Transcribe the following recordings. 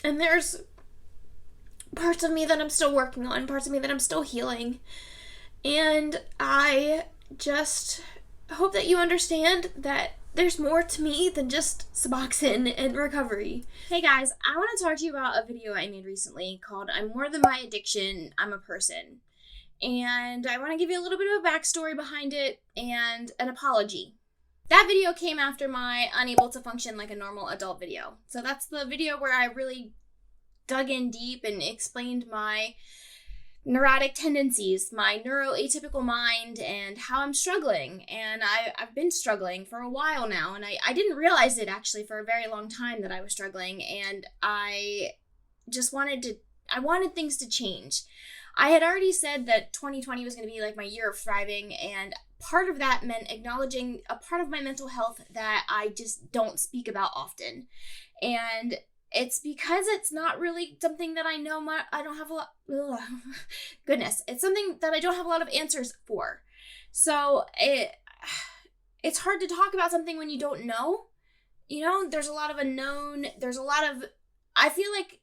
And there's parts of me that I'm still working on, parts of me that I'm still healing. And I just hope that you understand that there's more to me than just Suboxone and recovery. Hey guys, I want to talk to you about a video I made recently called I'm More Than My Addiction, I'm a Person. And I want to give you a little bit of a backstory behind it and an apology. That video came after my Unable to Function Like a Normal Adult video. So that's the video where I really dug in deep and explained my neurotic tendencies, my neuroatypical mind, and how I'm struggling. And I've been struggling for a while now, and I didn't realize it actually for a very long time that I was struggling, and I wanted things to change. I had already said that 2020 was going to be like my year of thriving, and part of that meant acknowledging a part of my mental health that I just don't speak about often. And it's because it's not really something that I know I don't have a lot, goodness, it's something that I don't have a lot of answers for. So it's hard to talk about something when you don't know. You know, there's a lot of unknown, I feel like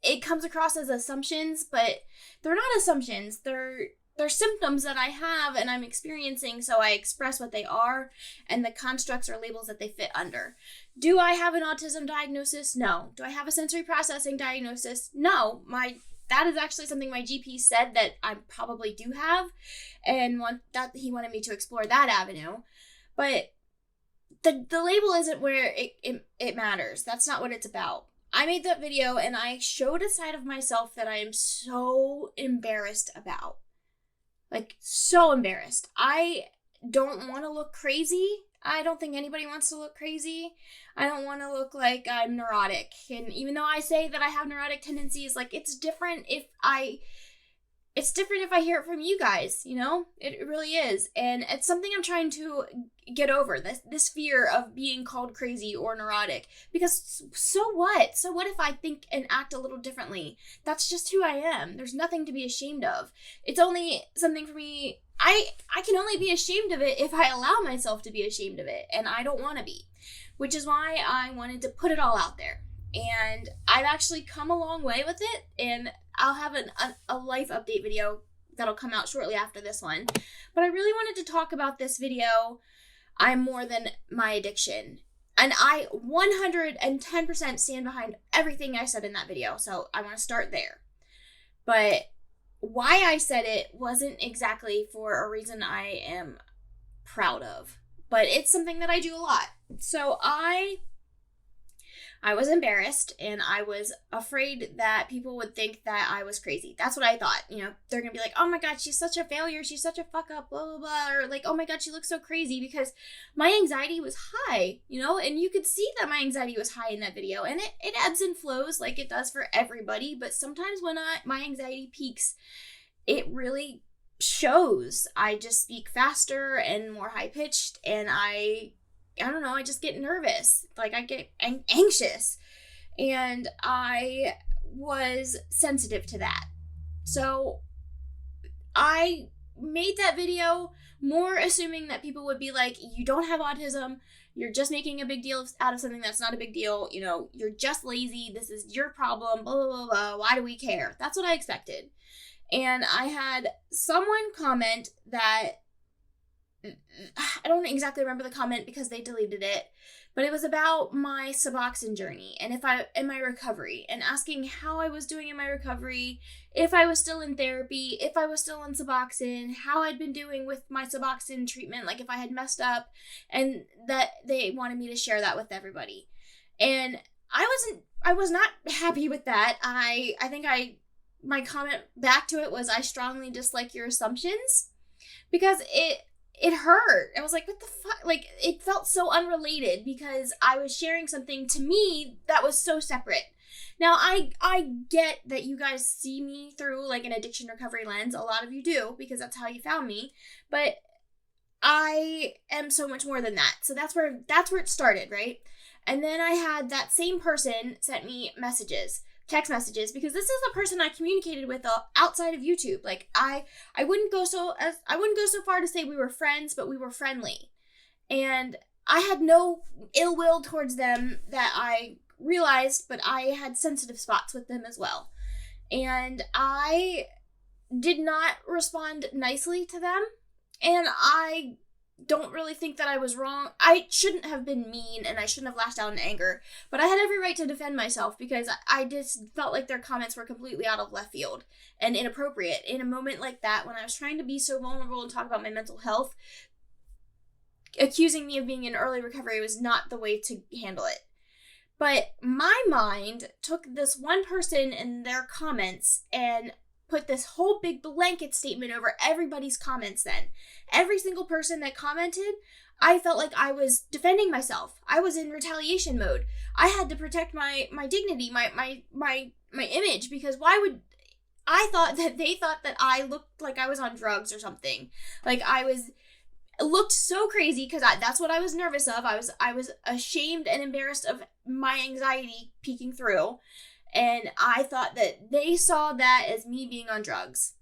it comes across as assumptions, but they're not assumptions. They're symptoms that I have and I'm experiencing, so I express what they are and the constructs or labels that they fit under. Do I have an autism diagnosis? No. Do I have a sensory processing diagnosis? No. That is actually something my GP said that I probably do have, and he wanted me to explore that avenue. But the label isn't where it matters. That's not what it's about. I made that video and I showed a side of myself that I am so embarrassed about. Like, so embarrassed. I don't want to look crazy. I don't think anybody wants to look crazy. I don't want to look like I'm neurotic. And even though I say that I have neurotic tendencies, like, it's different if I hear it from you guys, you know? It really is. And it's something I'm trying to get over, this fear of being called crazy or neurotic. Because so what? So what if I think and act a little differently? That's just who I am. There's nothing to be ashamed of. It's only something for me. I can only be ashamed of it if I allow myself to be ashamed of it. And I don't want to be. Which is why I wanted to put it all out there. And I've actually come a long way with it. And I'll have a life update video that'll come out shortly after this one. But I really wanted to talk about this video, I'm More Than My Addiction. And I 110% stand behind everything I said in that video. So I want to start there. But why I said it wasn't exactly for a reason I am proud of. But it's something that I do a lot. So I was embarrassed and I was afraid that people would think that I was crazy. That's what I thought. You know, they're going to be like, oh my God, she's such a failure. She's such a fuck up, blah, blah, blah. Or like, oh my God, she looks so crazy, because my anxiety was high, you know, and you could see that my anxiety was high in that video, and it ebbs and flows like it does for everybody. But sometimes when my anxiety peaks, it really shows. I just speak faster and more high pitched, and I don't know, I just get nervous. Like, I get anxious. And I was sensitive to that. So I made that video more assuming that people would be like, you don't have autism. You're just making a big deal out of something that's not a big deal. You know, you're just lazy. This is your problem. Blah, blah, blah, blah. Why do we care? That's what I expected. And I had someone comment that, I don't exactly remember the comment because they deleted it, but it was about my Suboxone journey and in my recovery, and asking how I was doing in my recovery, if I was still in therapy, if I was still on Suboxone, how I'd been doing with my Suboxone treatment, like if I had messed up, and that they wanted me to share that with everybody. And I was not happy with that. I think my comment back to it was, I strongly dislike your assumptions, because it hurt. I was like, what the fuck? Like, it felt so unrelated because I was sharing something to me that was so separate. Now, I get that you guys see me through like an addiction recovery lens. A lot of you do, because that's how you found me. But I am so much more than that. So that's where it started, right? And then I had that same person sent me text messages, because this is a person I communicated with outside of YouTube. Like, I wouldn't go so far to say we were friends, but we were friendly. And I had no ill will towards them that I realized, but I had sensitive spots with them as well. And I did not respond nicely to them. And I don't really think that I was wrong. I shouldn't have been mean and I shouldn't have lashed out in anger, but I had every right to defend myself because I just felt like their comments were completely out of left field and inappropriate in a moment like that when I was trying to be so vulnerable and talk about my mental health. Accusing me of being in early recovery was not the way to handle it. But my mind took this one person and their comments and put this whole big blanket statement over everybody's comments then. Every single person that commented, I felt like I was defending myself. I was in retaliation mode. I had to protect my dignity, my image, because why would... I thought that they thought that I looked like I was on drugs or something. Like looked so crazy because that's what I was nervous of. I was ashamed and embarrassed of my anxiety peeking through. And I thought that they saw that as me being on drugs.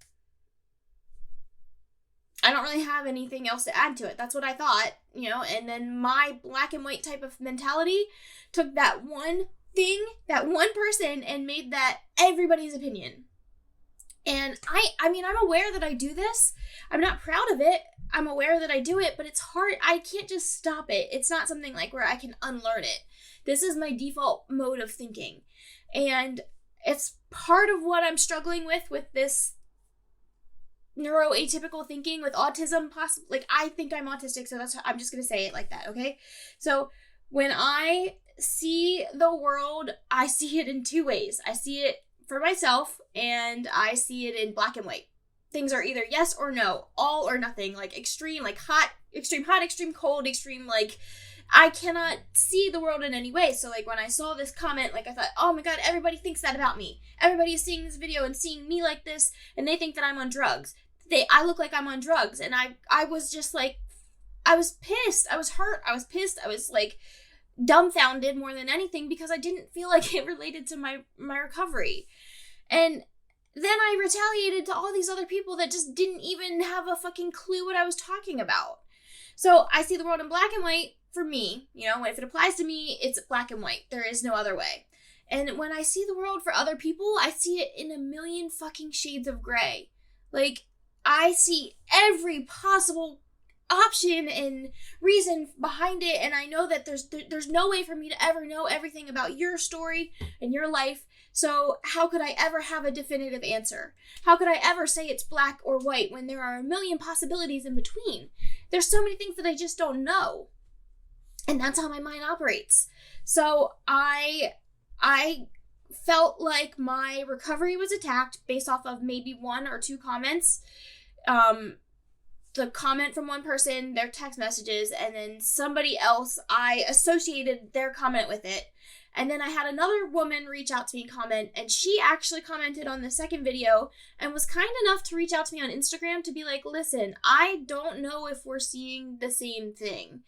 I don't really have anything else to add to it. That's what I thought, and then my black and white type of mentality took that one thing, that one person, and made that everybody's opinion. And I mean, I'm aware that I do this. I'm not proud of it. I'm aware that I do it, but it's hard. I can't just stop it. It's not something like where I can unlearn it. This is my default mode of thinking. And it's part of what I'm struggling with this neuroatypical thinking with autism. Possibly, like, I think I'm autistic, so I'm just going to say it like that, okay? So when I see the world, I see it in two ways. I see it for myself, and I see it in black and white. Things are either yes or no, all or nothing, like extreme, like hot, extreme cold, extreme, like, I cannot see the world in any way. So, like, when I saw this comment, like, I thought, oh my god, everybody thinks that about me. Everybody is seeing this video and seeing me like this, and they think that I'm on drugs. I look like I'm on drugs, and I was just, like, I was pissed. I was hurt. I was pissed. I was, like, dumbfounded more than anything because I didn't feel like it related to my recovery. And then I retaliated to all these other people that just didn't even have a fucking clue what I was talking about. So I see the world in black and white for me. If it applies to me, it's black and white. There is no other way. And when I see the world for other people, I see it in a million fucking shades of gray. Like, I see every possible option and reason behind it, and I know that there's no way for me to ever know everything about your story and your life. So how could I ever have a definitive answer? How could I ever say it's black or white when there are a million possibilities in between? There's so many things that I just don't know. And that's how my mind operates. So I felt like my recovery was attacked based off of maybe one or two comments. The comment from one person, their text messages, and then somebody else, I associated their comment with it. And then I had another woman reach out to me and comment, and she actually commented on the second video and was kind enough to reach out to me on Instagram to be like, listen, I don't know if we're seeing the same thing.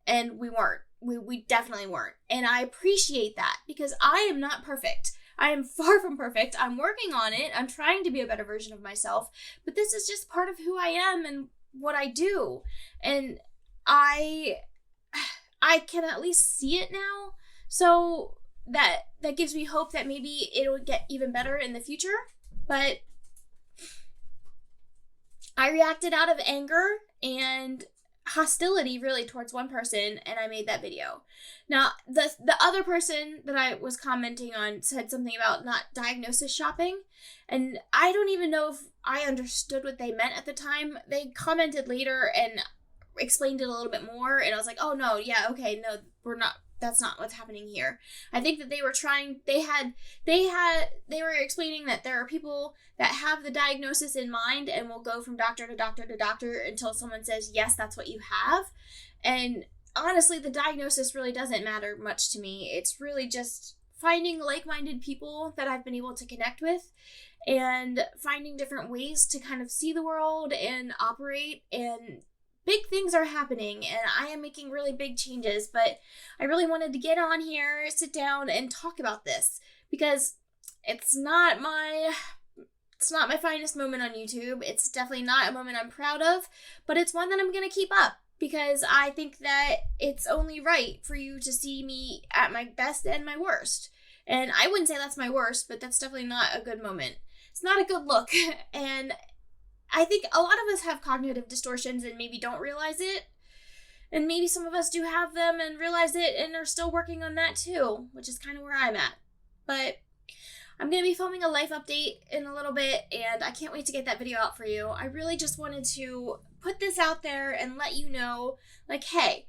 And we weren't. We definitely weren't. And I appreciate that because I am not perfect. I am far from perfect. I'm working on it. I'm trying to be a better version of myself. But this is just part of who I am and what I do. And I can at least see it now. So that gives me hope that maybe it'll get even better in the future. But I reacted out of anger and hostility really towards one person, and I made that video. Now, the other person that I was commenting on said something about not diagnosis shopping, and I don't even know if I understood what they meant at the time. They commented later and explained it a little bit more, and I was like, oh no, yeah, okay, no, that's not what's happening here. I think that they were explaining that there are people that have the diagnosis in mind and will go from doctor to doctor to doctor until someone says, yes, that's what you have. And honestly, the diagnosis really doesn't matter much to me. It's really just finding like-minded people that I've been able to connect with and finding different ways to kind of see the world and operate, and big things are happening and I am making really big changes, but I really wanted to get on here, sit down, and talk about this because it's not my finest moment on YouTube. It's definitely not a moment I'm proud of, but it's one that I'm going to keep up because I think that it's only right for you to see me at my best and my worst. And I wouldn't say that's my worst, but that's definitely not a good moment. It's not a good look. And I think a lot of us have cognitive distortions and maybe don't realize it. And maybe some of us do have them and realize it and are still working on that too, which is kind of where I'm at. But I'm going to be filming a life update in a little bit, and I can't wait to get that video out for you. I really just wanted to put this out there and let you know, like, hey,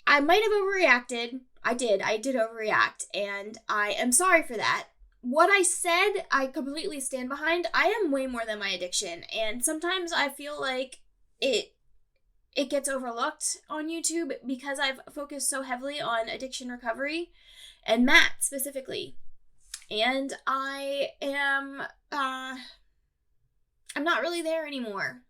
I might have overreacted. I did overreact, and I am sorry for that. What I said, I completely stand behind. I am way more than my addiction, and sometimes I feel like it gets overlooked on YouTube because I've focused so heavily on addiction recovery and Matt specifically. And I am, I'm not really there anymore.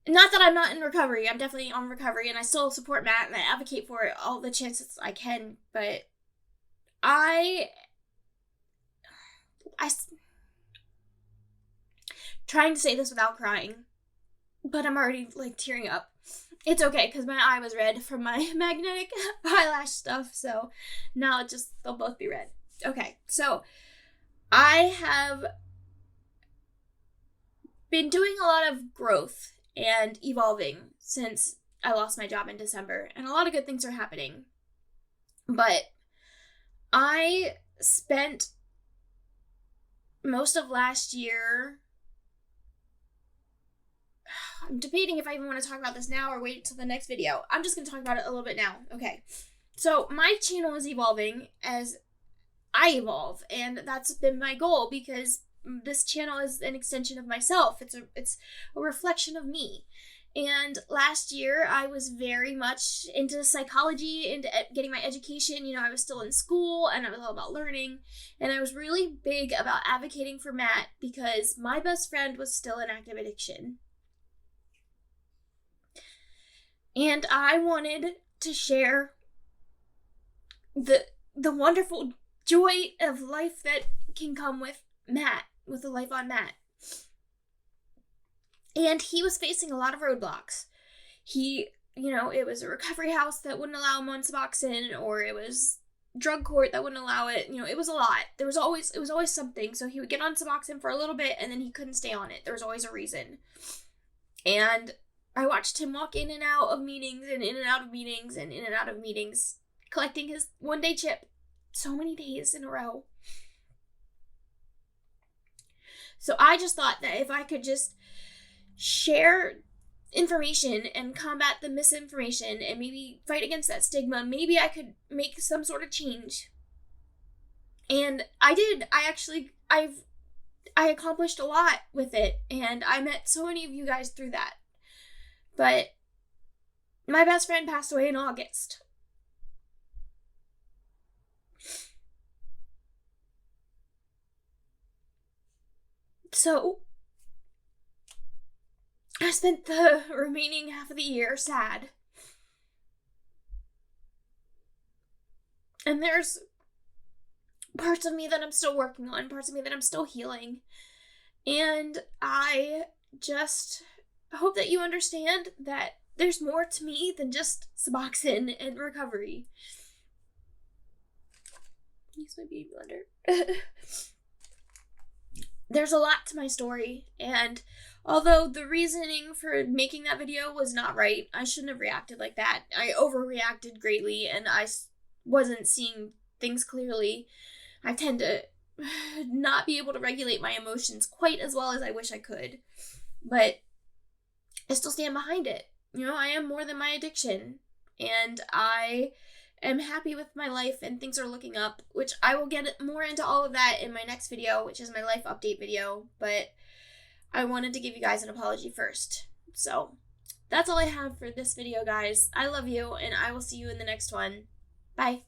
Not that I'm not in recovery. I'm definitely on recovery, and I still support Matt, and I advocate for it all the chances I can. But trying to say this without crying, but I'm already like tearing up. It's okay, because my eye was red from my magnetic eyelash stuff, so now they'll both be red. Okay, so I have been doing a lot of growth and evolving since I lost my job in December, and a lot of good things are happening. But I spent most of last year, I'm debating if I even want to talk about this now or wait until the next video. I'm just going to talk about it a little bit now. Okay, so my channel is evolving as I evolve, and that's been my goal because this channel is an extension of myself. It's a reflection of me. And last year I was very much into psychology, into getting my education. You know, I was still in school and I was all about learning, and I was really big about advocating for Matt because my best friend was still in active addiction. And I wanted to share the wonderful joy of life that can come with Matt, with a life on Matt. And he was facing a lot of roadblocks. It was a recovery house that wouldn't allow him on Suboxone, or it was drug court that wouldn't allow it. It was a lot. It was always something. So he would get on Suboxone for a little bit and then he couldn't stay on it. There was always a reason. And I watched him walk in and out of meetings and in and out of meetings and in and out of meetings, collecting his one-day chip so many days in a row. So I just thought that if I could just share information and combat the misinformation and maybe fight against that stigma, maybe I could make some sort of change. And I did. I accomplished a lot with it, and I met so many of you guys through that. But my best friend passed away in August. So I spent the remaining half of the year sad. And there's parts of me that I'm still working on, parts of me that I'm still healing. And I just hope that you understand that there's more to me than just Suboxone and recovery. Use my beauty blender. There's a lot to my story, and although the reasoning for making that video was not right, I shouldn't have reacted like that. I overreacted greatly, and I wasn't seeing things clearly. I tend to not be able to regulate my emotions quite as well as I wish I could, but I still stand behind it. I am more than my addiction, and I am happy with my life, and things are looking up, which I will get more into all of that in my next video, which is my life update video, but I wanted to give you guys an apology first. So that's all I have for this video, guys. I love you, and I will see you in the next one. Bye.